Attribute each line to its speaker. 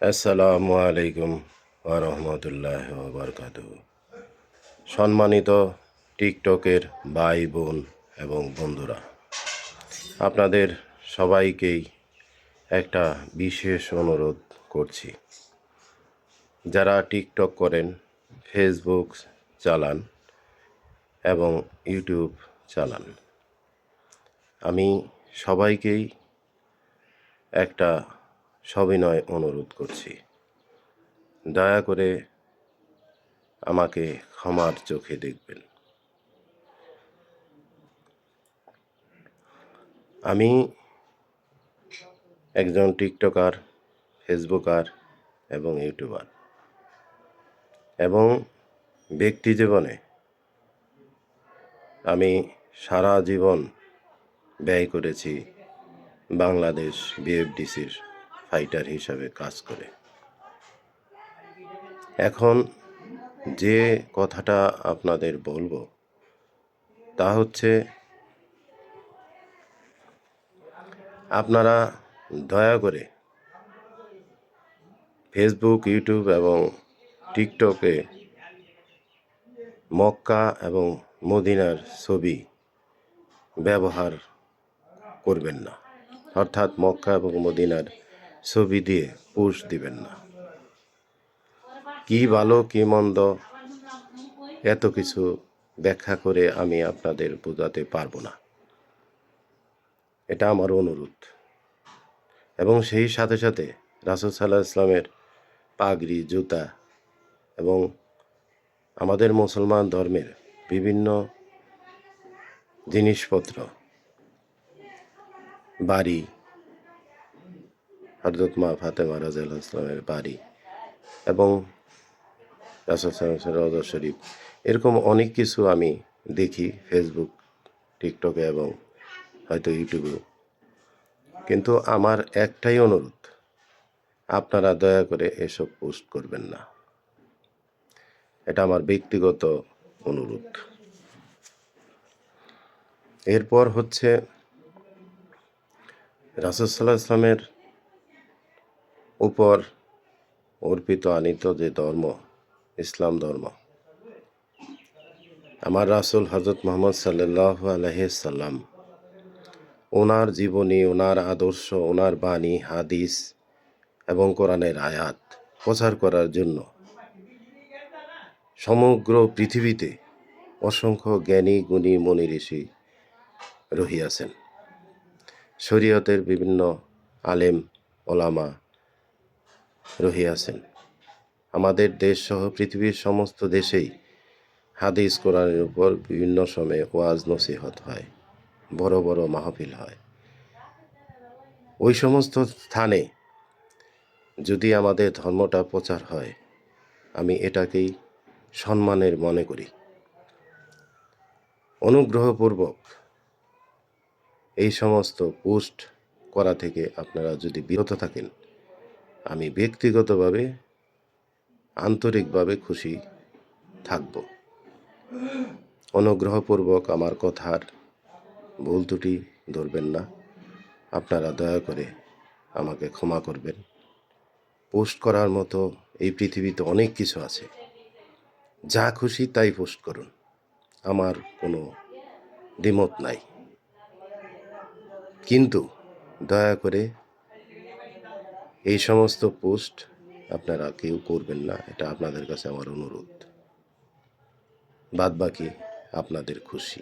Speaker 1: আসসালামু আলাইকুম ওয়া রাহমাতুল্লাহি ওয়া বারাকাতুহু। সম্মানিত টিকটকের ভাই বোন এবং বন্ধুরা, আপনাদের সবাইকেই একটা বিশেষ অনুরোধ করছি। যারা টিকটক করেন, ফেসবুক চালান এবং ইউটিউব চালান, আমি সবাইকেই একটা সবিনয় অনুরোধ করছি, দয়া করে আমাকে ক্ষমার চোখে দেখবেন। আমি একজন টিকটকার, ফেসবুকার এবং ইউটিউবার, এবং ব্যক্তি জীবনে আমি সারা জীবন ব্যয় করেছি বাংলাদেশ বিএফডিসির ফাইটার হিসাবে কাজ করে। এখন যে কথাটা আপনাদের বলবো তা হচ্ছে, আপনারা দয়া করে ফেসবুক, ইউটিউব এবং টিকটকে মক্কা এবং মদিনার ছবি ব্যবহার করবেন না, অর্থাৎ মক্কা এবং মদিনার ছবি দিয়ে পোস্ট দিবেন না। কি ভালো কি মন্দ এত কিছু ব্যাখ্যা করে আমি আপনাদের বোঝাতে পারবো না, এটা আমার অনুরোধ। এবং সেই সাথে সাথে রাসূল সাল্লাল্লাহু আলাইহি ওয়াসাল্লামের পাগড়ি, জুতা এবং আমাদের মুসলমান ধর্মের বিভিন্ন জিনিসপত্র, বাড়ি, হযরত মা ফাতেমা রাদিয়াল্লাহু আনহার বাড়ি এবং রাসূল সাল্লাল্লাহু আলাইহি ওয়াসাল্লামের রওজা শরীফ, এরকম অনেক কিছু আমি দেখি ফেসবুক, টিকটকে এবং হয়তো ইউটিউবেও। কিন্তু আমার একটাই অনুরোধ, আপনারা দয়া করে এসব পোস্ট করবেন না। এটা আমার ব্যক্তিগত অনুরোধ। এরপর হচ্ছে, রাসূল সাল্লাল্লাহু আলাইহি ওয়াসাল্লামের উপর অর্পিত আনিত যে ধর্ম, ইসলাম ধর্ম, আমার রাসূল হযরত মুহাম্মদ সাল্লাল্লাহু আলাইহি সাল্লাম, ওনার জীবনী, ওনার আদর্শ, ওনার বাণী, হাদিস এবং কোরআনের আয়াত প্রচার করার জন্য সমগ্র পৃথিবীতে অসংখ্য জ্ঞানী গুণী মুনি ঋষি রহিয়াছেন। শরীয়তের বিভিন্ন আলেম ওলামা রহিয়াছেন। আমাদের দেশ সহ পৃথিবীর সমস্ত দেশেই হাদিস কোরআনের উপর বিভিন্ন সময়ে ওয়াজ নসিহত হয়, বড় বড় মাহফিল হয়। ওই সমস্ত স্থানে যদি আমাদের ধর্মটা প্রচার হয়, আমি এটাকেই সম্মানের মনে করি। অনুগ্রহপূর্বক এই সমস্ত পোস্ট করা থেকে আপনারা যদি বিরত থাকেন, আমি ব্যক্তিগতভাবে আন্তরিকভাবে খুশি থাকব। অনুগ্রহপূর্বক আমার কথার ভুল ত্রুটি ধরবেন না। আপনারা দয়া করে আমাকে ক্ষমা করবেন। পোস্ট করার মতো এই পৃথিবীতে অনেক কিছু আছে, যা খুশি তাই পোস্ট করুন, আমার কোনো দ্বিমত নাই। কিন্তু দয়া করে এই সমস্ত পোস্ট আপনারা কেউ করবেন না, এটা আপনাদের কাছে আমার অনুরোধ। বাদবাকি আপনাদের খুশি।